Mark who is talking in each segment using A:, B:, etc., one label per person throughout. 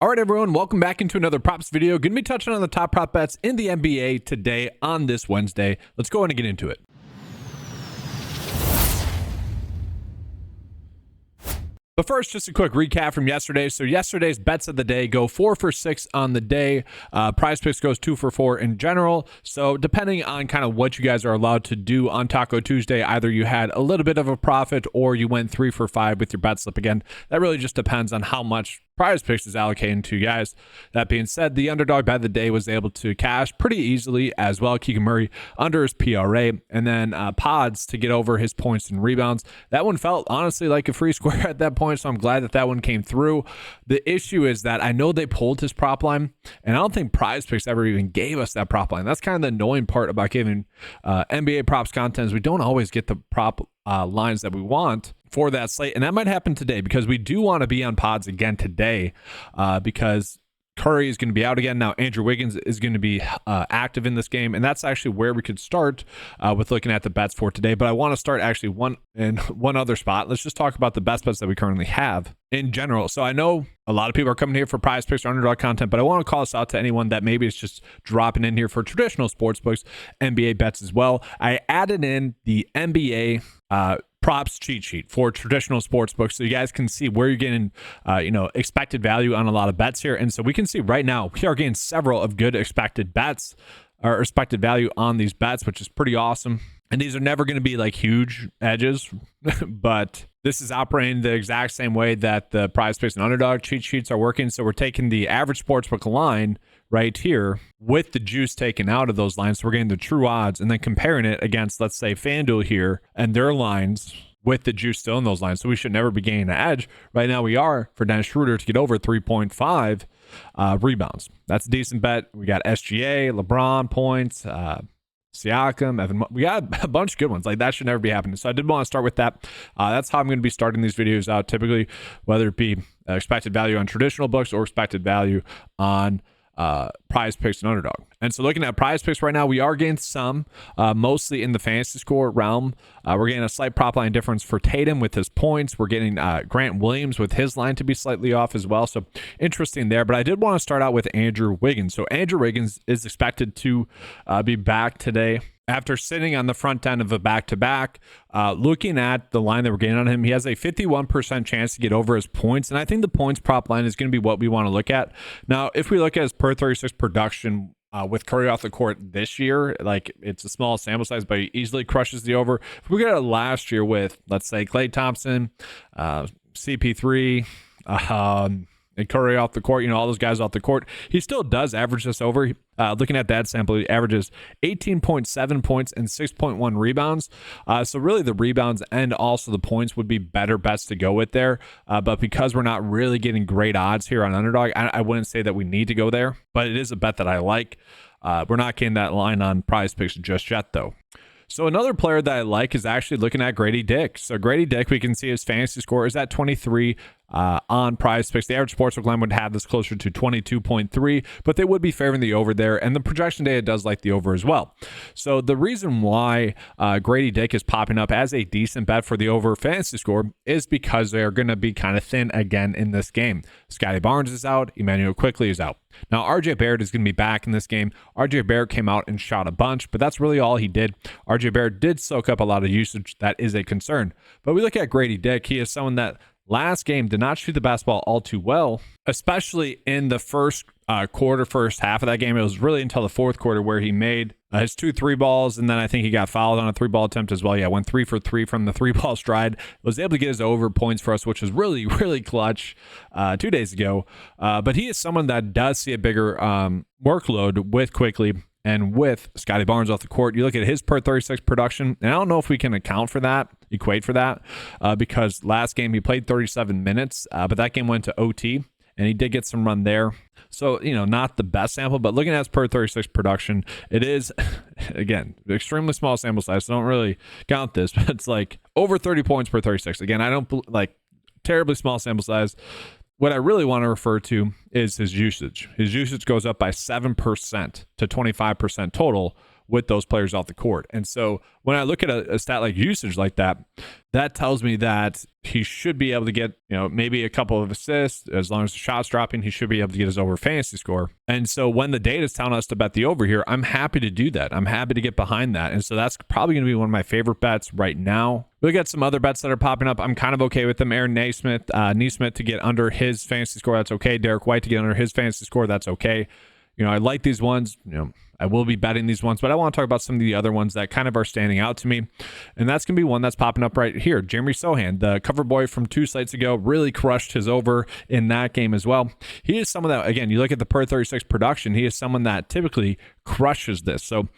A: All right, everyone, welcome back into another props video. Going to be touching on the top prop bets in the NBA today on this Wednesday. Let's go ahead and get into it. But first, just a quick recap from yesterday. So yesterday's bets of the day go 4 for 6 on the day. PrizePicks goes 2 for 4 in general. So depending on kind of what you guys are allowed to do on Taco Tuesday, either you had a little bit of a profit or you went 3 for 5 with your bet slip. Again, that really just depends on how much PrizePicks is allocating to you guys. That being said, the underdog bet of the day was able to cash pretty easily as well. Keegan Murray under his PRA, and then Pods to get over his points and rebounds. That one felt honestly like a free square at that point, so I'm glad that that one came through. The issue is that I know they pulled his prop line, and I don't think PrizePicks ever even gave us that prop line. That's kind of the annoying part about giving NBA props content is we don't always get the prop lines that we want for that slate, and that might happen today because we do want to be on Pods again today because Curry is going to be out again. Now Andrew Wiggins is going to be active in this game, and that's actually where we could start with looking at the bets for today. But I want to start actually one other spot. Let's just talk about the best bets that we currently have in general. So I know a lot of people are coming here for PrizePicks or underdog content, but I want to call this out to anyone that maybe is just dropping in here for traditional sports books, NBA bets as well. I added in the NBA props cheat sheet for traditional sports books, so you guys can see where you're getting expected value on a lot of bets here. And so we can see right now we are getting several of good expected bets or expected value on these bets, which is pretty awesome. And these are never going to be like huge edges, but this is operating the exact same way that the PrizePicks and Underdog cheat sheets are working. So we're taking the average sportsbook line right here with the juice taken out of those lines. So we're getting the true odds and then comparing it against, let's say, FanDuel here and their lines with the juice still in those lines. So we should never be gaining an edge. Right now we are for Dennis Schroeder to get over 3.5 rebounds. That's a decent bet. We got SGA, LeBron points, Siakam, Evan. We got a bunch of good ones. Like that should never be happening. So I did want to start with that. That's how I'm going to be starting these videos out typically, whether it be expected value on traditional books or expected value on PrizePicks and Underdog. And so looking at PrizePicks right now, we are getting some, mostly in the fantasy score realm. We're getting a slight prop line difference for Tatum with his points. We're getting Grant Williams with his line to be slightly off as well. So interesting there. But I did want to start out with Andrew Wiggins. So Andrew Wiggins is expected to be back today after sitting on the front end of a back-to-back. Looking at the line that we're getting on him, he has a 51% chance to get over his points, and I think the points prop line is going to be what we want to look at. Now, if we look at his per 36 production with Curry off the court this year, like it's a small sample size, but he easily crushes the over. If we get it last year with, let's say, Klay Thompson, CP3, and Curry off the court, all those guys off the court, he still does average this over. Looking at that sample, he averages 18.7 points and 6.1 rebounds. So really the rebounds and also the points would be better bets to go with there. But because we're not really getting great odds here on Underdog, I wouldn't say that we need to go there, but it is a bet that I like. We're not getting that line on PrizePicks just yet though. So another player that I like is actually looking at Grady Dick. So Grady Dick, we can see his fantasy score is at 23 on PrizePicks. The average sportsbook line would have this closer to 22.3, but they would be favoring the over there, and the projection data does like the over as well. So the reason why Grady Dick is popping up as a decent bet for the over fantasy score is because they're going to be kind of thin again in this game. Scotty Barnes is out. Emmanuel Quickley is out. Now, RJ Barrett is going to be back in this game. RJ Barrett came out and shot a bunch, but that's really all he did. RJ Barrett did soak up a lot of usage. That is a concern. But we look at Grady Dick. He is someone that last game did not shoot the basketball all too well, especially in the first half of that game. It was really until the fourth quarter where he made his 2 3 balls, and then I think he got fouled on a 3-ball attempt as well. Yeah, went 3 for 3 from the 3-ball stride. Was able to get his over points for us, which was really, really clutch 2 days ago. But he is someone that does see a bigger workload with Quickley and with Scotty Barnes off the court. You look at his per 36 production, and I don't know if we can equate for that, because last game he played 37 minutes, but that game went to OT, and he did get some run there. So, not the best sample, but looking at his per 36 production, it is, again, extremely small sample size, so don't really count this, but it's like over 30 points per 36. Again, I don't like terribly small sample size. What I really want to refer to is his usage. His usage goes up by 7% to 25% total, with those players off the court. And so when I look at a stat like usage like that, that tells me that he should be able to get, maybe a couple of assists. As long as the shot's dropping, he should be able to get his over fantasy score. And so when the data is telling us to bet the over here, I'm happy to do that. I'm happy to get behind that. And so that's probably going to be one of my favorite bets right now. We got some other bets that are popping up. I'm kind of okay with them. Aaron Naismith to get under his fantasy score. That's okay. Derek White to get under his fantasy score. That's okay. I like these ones. I will be betting these ones, but I want to talk about some of the other ones that kind of are standing out to me. And that's going to be one that's popping up right here. Jeremy Sochan, the cover boy from 2 slates ago, really crushed his over in that game as well. He is someone that, again, you look at the per 36 production, he is someone that typically crushes this. So,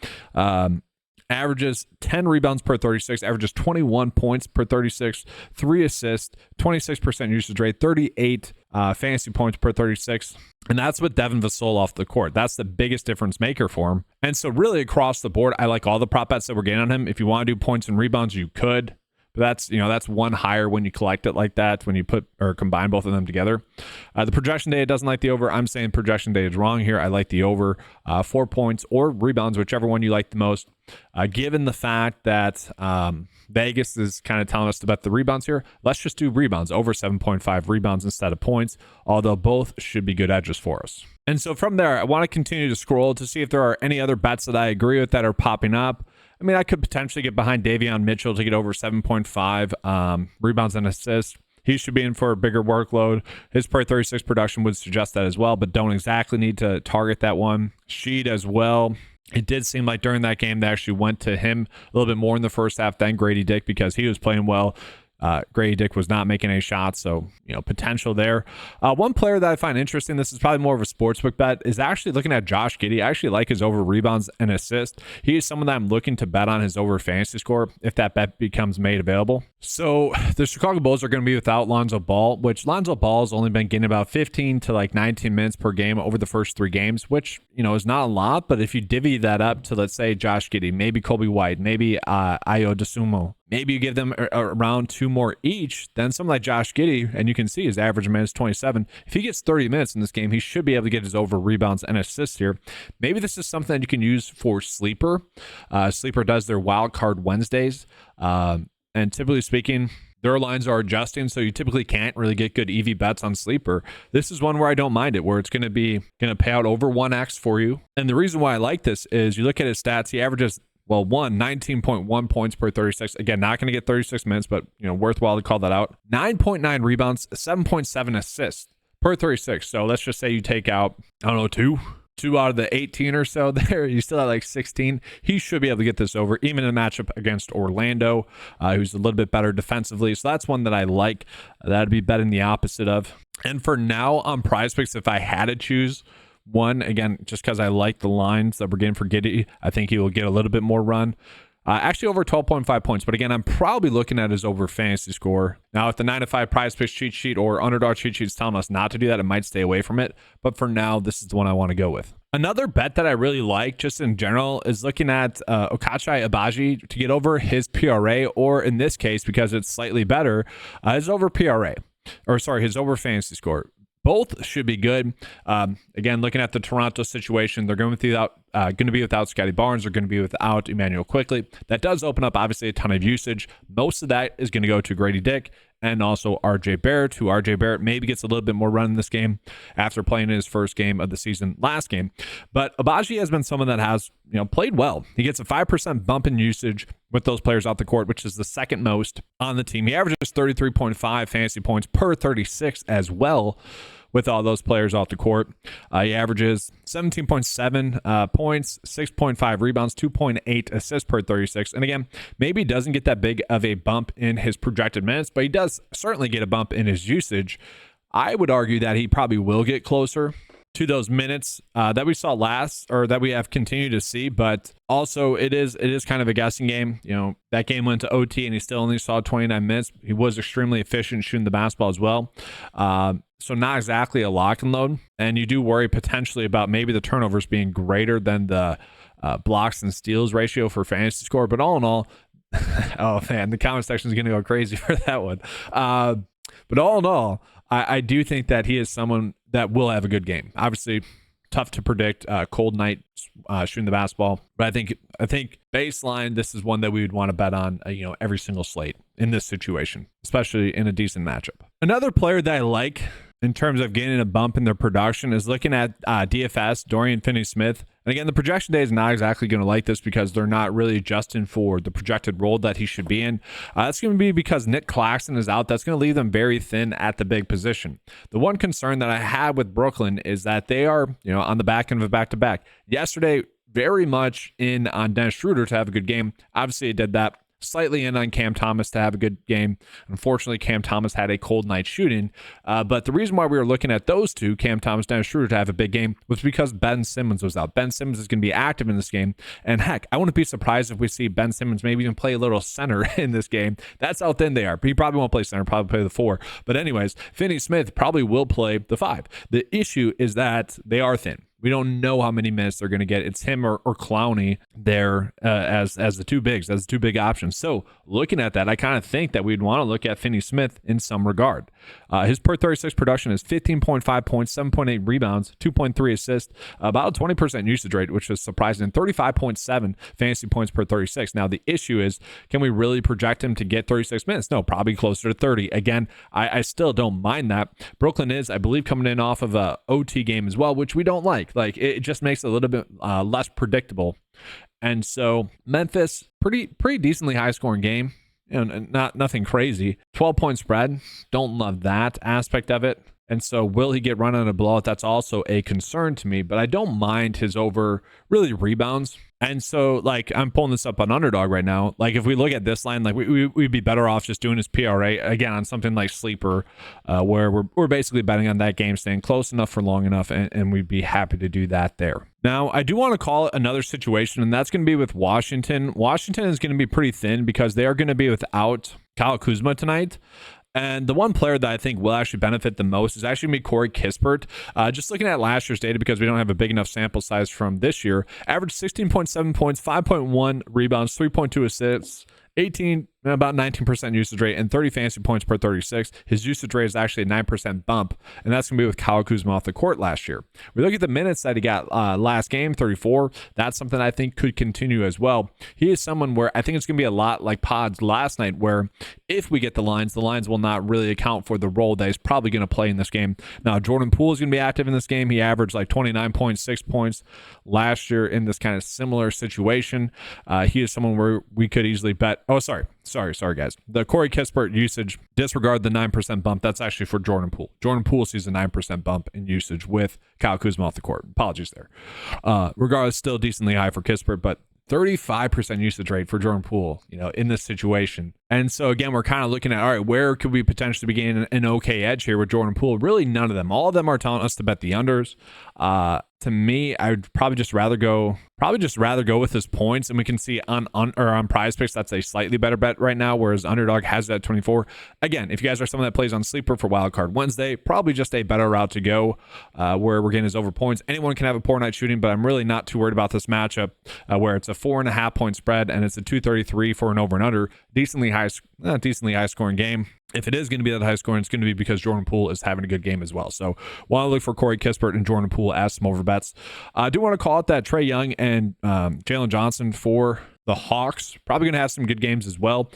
A: averages 10 rebounds per 36, averages 21 points per 36, 3 assists, 26% usage rate, 38 fantasy points per 36. And that's with Devin Vassell off the court. That's the biggest difference maker for him. And so really across the board, I like all the prop bets that we're getting on him. If you want to do points and rebounds, you could. But that's one higher when you collect it like that, when you put or combine both of them together. The projection data doesn't like the over. I'm saying projection data is wrong here. I like the over 4 points or rebounds, whichever one you like the most. Given the fact that Vegas is kind of telling us to bet the rebounds here, let's just do rebounds, over 7.5 rebounds instead of points, although both should be good edges for us. And so from there, I want to continue to scroll to see if there are any other bets that I agree with that are popping up. I mean, I could potentially get behind Davion Mitchell to get over 7.5 rebounds and assists. He should be in for a bigger workload. His per 36 production would suggest that as well, but don't exactly need to target that one. Sheed as well. It did seem like during that game, they actually went to him a little bit more in the first half than Grady Dick because he was playing well. Grady Dick was not making any shots, so potential there. One player that I find interesting, this is probably more of a sportsbook bet, is actually looking at Josh Giddey. I actually like his over rebounds and assists. He is someone that I'm looking to bet on his over fantasy score if that bet becomes made available. So the Chicago Bulls are going to be without Lonzo Ball, which Lonzo Ball has only been getting about 15 to 19 minutes per game over the first 3 games, which is not a lot. But if you divvy that up to, let's say, Josh Giddey, maybe Kobe White, maybe Ayo Dosunmu, maybe you give them around 2 more each, then someone like Josh Giddey, and you can see his average minutes 27. If he gets 30 minutes in this game, he should be able to get his over rebounds and assists here. Maybe this is something that you can use for Sleeper. Sleeper does their wild card Wednesdays. And typically speaking, their lines are adjusting, so you typically can't really get good EV bets on Sleeper. This is one where I don't mind it, where it's going to pay out over 1x for you. And the reason why I like this is you look at his stats, he averages 19.1 points per 36. Again, not going to get 36 minutes, but worthwhile to call that out. 9.9 rebounds, 7.7 assists per 36. So let's just say you take out, two out of the 18 or so there, you still have 16. He should be able to get this over, even in a matchup against Orlando, who's a little bit better defensively. So that's one that I like. That'd be betting the opposite of. And for now on PrizePicks, if I had to choose one, again, just because I like the lines that we're getting for Giddey, I think he will get a little bit more run. Actually over 12.5 points, but again, I'm probably looking at his over fantasy score. Now, if the 9-to-5 PrizePicks cheat sheet or Underdog cheat sheet is telling us not to do that, it might stay away from it. But for now, this is the one I want to go with. Another bet that I really like, just in general, is looking at Ochai Agbaji to get over his PRA, or in this case, because it's slightly better, his over PRA, his over fantasy score. Both should be good. Again, looking at the Toronto situation, they're going to be without Scotty Barnes. They're going to be without Emmanuel Quickly. That does open up, obviously, a ton of usage. Most of that is going to go to Grady Dick and also RJ Barrett, who RJ Barrett maybe gets a little bit more run in this game after playing his first game of the season last game. But Agbaji has been someone that has played well. He gets a 5% bump in usage with those players off the court, which is the second most on the team. He averages 33.5 fantasy points per 36 as well with all those players off the court. He averages 17.7 points, 6.5 rebounds, 2.8 assists per 36. And again, maybe he doesn't get that big of a bump in his projected minutes, but he does certainly get a bump in his usage. I would argue that he probably will get closer to those minutes that we saw last, or that we have continued to see. But also it is kind of a guessing game. That game went to OT and he still only saw 29 minutes. He was extremely efficient shooting the basketball as well. So not exactly a lock and load. And you do worry potentially about maybe the turnovers being greater than the blocks and steals ratio for fantasy score. But all in all, oh man, the comment section is going to go crazy for that one. But all in all, I do think that he is someone that will have a good game. Obviously, tough to predict. Cold nights shooting the basketball. But I think baseline, this is one that we would want to bet on, every single slate in this situation, especially in a decent matchup. Another player that I like in terms of getting a bump in their production is looking at DFS, Dorian Finney-Smith. And again, the projection day is not exactly going to like this because they're not really adjusting for the projected role that he should be in. That's going to be because Nick Claxton is out. That's going to leave them very thin at the big position. The one concern that I have with Brooklyn is that they are, on the back end of a back-to-back. Yesterday, very much in on Dennis Schroeder to have a good game. Obviously, he did that. Slightly in on Cam Thomas to have a good game. Unfortunately, Cam Thomas had a cold night shooting. But the reason why we were looking at those two, Cam Thomas, Dennis Schroeder, to have a big game was because Ben Simmons was out. Ben Simmons is going to be active in this game. And heck, I wouldn't be surprised if we see Ben Simmons maybe even play a little center in this game. That's how thin they are. He probably won't play center, probably play the 4. But anyways, Finney-Smith probably will play the 5. The issue is that they are thin. We don't know how many minutes they're going to get. It's him or Clowney there as the two bigs, as the two big options. So looking at that, I kind of think that we'd want to look at Finney-Smith in some regard. His per 36 production is 15.5 points, 7.8 rebounds, 2.3 assists, about a 20% usage rate, which is surprising, 35.7 fantasy points per 36. Now, the issue is, can we really project him to get 36 minutes? No, probably closer to 30. Again, I still don't mind that. Brooklyn is, I believe, coming in off of a OT game as well, which we don't like. Like, it just makes it a little bit less predictable. And so Memphis, pretty decently high scoring game. Nothing crazy. 12-point spread. Don't love that aspect of it. And so will he get run on a blowout? That's also a concern to me, but I don't mind his over really rebounds. And so, like, I'm pulling this up on Underdog right now. Like, if we look at this line, like, we'd be better off just doing his PRA, again, on something like Sleeper, where we're basically betting on that game staying close enough for long enough, and we'd be happy to do that there. Now, I do want to call it another situation, and that's going to be with Washington. Washington is going to be pretty thin because they are going to be without Kyle Kuzma tonight. And the one player that I think will actually benefit the most is actually going to be Corey Kispert. Just looking at last year's data, because we don't have a big enough sample size from this year, averaged 16.7 points, 5.1 rebounds, 3.2 assists, about 19% usage rate, and 30 fantasy points per 36. His usage rate is actually a 9% bump, and that's going to be with Kyle Kuzma off the court last year. We look at the minutes that he got last game, 34. That's something I think could continue as well. He is someone where I think it's going to be a lot like Pods last night, where if we get the lines will not really account for the role that he's probably going to play in this game. Now, Jordan Poole is going to be active in this game. He averaged like 29.6 points last year in this kind of similar situation. He is someone where we could easily bet. Oh, sorry, guys. The Corey Kispert usage, disregard the 9% bump. That's actually for Jordan Poole. Jordan Poole sees a 9% bump in usage with Kyle Kuzma off the court. Apologies there. Regardless, still decently high for Kispert, but 35% usage rate for Jordan Poole, in this situation. And so again, we're kind of looking at, all right, where could we potentially be getting an okay edge here with Jordan Poole? Really, none of them. All of them are telling us to bet the unders. To me, I would probably just rather go with his points, and we can see on PrizePicks that's a slightly better bet right now, whereas Underdog has it at 24. Again, if you guys are someone that plays on Sleeper for Wildcard Wednesday, probably just a better route to go, where we're getting his over points. Anyone can have a poor night shooting, but I'm really not too worried about this matchup, where it's a 4.5 point spread and it's a 233 for an over and under. Decently high scoring game. If it is going to be that high scoring, it's going to be because Jordan Poole is having a good game as well. So want to look for Corey Kispert and Jordan Poole as some over bets. I do want to call it that Trae Young and Jalen Johnson for the Hawks. Probably going to have some good games as well.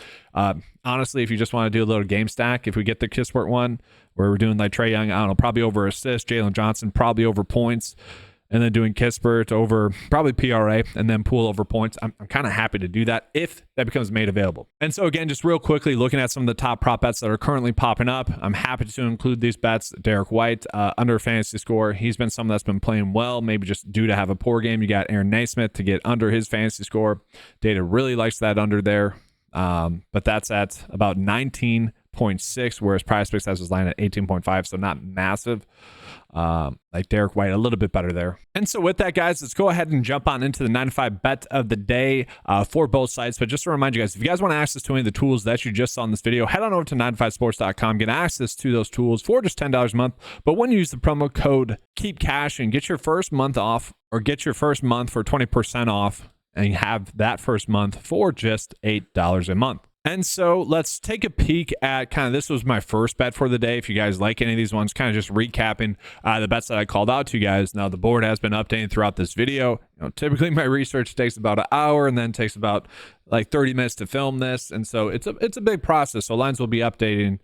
A: Honestly, if you just want to do a little game stack, if we get the Kispert one where we're doing like Trae Young, I don't know, probably over assists, Jalen Johnson probably over points, and then doing Kispert over probably PRA, and then Poole over points. I'm kind of happy to do that if that becomes made available. And so again, just real quickly looking at some of the top prop bets that are currently popping up, I'm happy to include these bets. Derek White, under fantasy score. He's been someone that's been playing well, maybe just due to have a poor game. You got Aaron Naismith to get under his fantasy score. Data really likes that under there, but that's at about 19.6, whereas PrizePicks has his line at 18.5, so not massive. Like Derek White, a little bit better there. And so with that, guys, let's go ahead and jump on into the 9-to-5 bet of the day for both sites. But just to remind you guys, if you guys want access to any of the tools that you just saw in this video, head on over to 9to5sports.com. Get access to those tools for just $10 a month. But when you use the promo code KEEPCASH, get your first month off, or get your first month for 20% off, and you have that first month for just $8 a month. And so let's take a peek at this was my first bet for the day. If you guys like any of these ones, kind of just recapping the bets that I called out to you guys. Now, the board has been updating throughout this video. typically my research takes about an hour and then takes about like 30 minutes to film this. And so it's a big process. So lines will be updating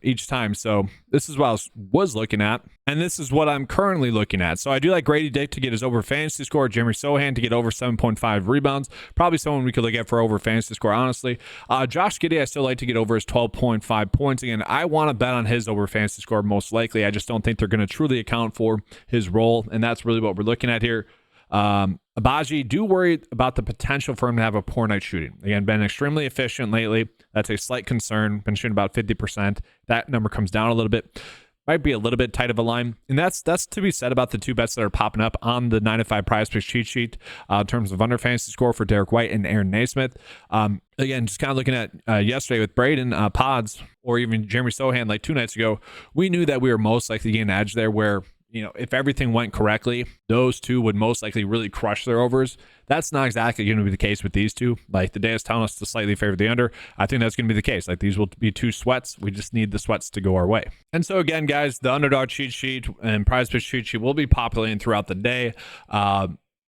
A: each time. So this is what I was looking at. And this is what I'm currently looking at. So I do like Grady Dick to get his over fantasy score, Jeremy Sochan to get over 7.5 rebounds. Probably someone we could look at for over fantasy score, honestly. Josh Giddey, I still like to get over his 12.5 points. Again, I want to bet on his over fantasy score most likely. I just don't think they're going to truly account for his role. And that's really what we're looking at here. Agbaji, do worry about the potential for him to have a poor night shooting. Again, been extremely efficient lately. That's a slight concern. Been shooting about 50%. That number comes down a little bit. Might be a little bit tight of a line. And that's to be said about the two bets that are popping up on the 9-to-5 PrizePicks cheat sheet in terms of under fantasy score for Derek White and Aaron Naismith. Again, just kind of looking at yesterday with Braden Pods or even Jeremy Sochan like 2 nights ago, we knew that we were most likely getting an edge there where, if everything went correctly, those two would most likely really crush their overs. That's not exactly going to be the case with these two. Like the day is telling us to slightly favor the under. I think that's going to be the case. Like these will be 2 sweats. We just need the sweats to go our way. And so again, guys, the underdog cheat sheet and PrizePicks cheat sheet will be populating throughout the day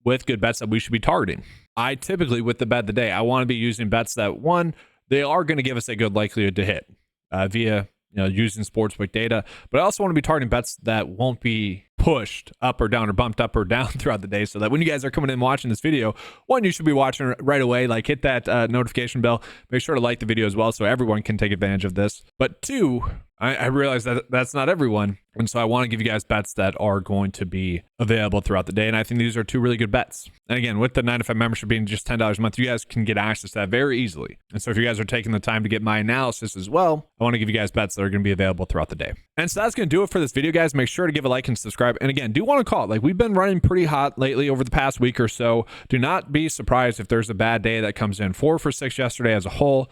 A: with good bets that we should be targeting. I typically, with the bet of the day, I want to be using bets that, one, they are going to give us a good likelihood to hit via using sportsbook data, but I also want to be targeting bets that won't be pushed up or down or bumped up or down throughout the day, so that when you guys are coming in watching this video, one, you should be watching right away, like hit that notification bell, make sure to like the video as well so everyone can take advantage of this. But two, I realize that that's not everyone, and so I want to give you guys bets that are going to be available throughout the day, and I think these are 2 really good bets. And again, with the 9-to-5 membership being just $10 a month, you guys can get access to that very easily. And so if you guys are taking the time to get my analysis as well, I want to give you guys bets that are going to be available throughout the day. And so that's going to do it for this video, guys. Make sure to give a like and subscribe. And again, do want to call it. Like, we've been running pretty hot lately over the past week or so. Do not be surprised if there's a bad day that comes in. 4 for 6 yesterday as a whole.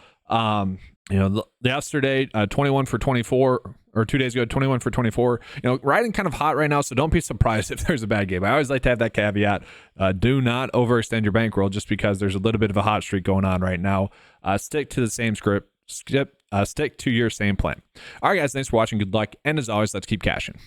A: Yesterday, 21 for 24, or 2 days ago, 21 for 24. Riding kind of hot right now, so don't be surprised if there's a bad game. I always like to have that caveat. Do not overextend your bankroll just because there's a little bit of a hot streak going on right now. Stick to the same script. Stick to your same plan. All right, guys, thanks for watching. Good luck. And as always, let's keep cashing.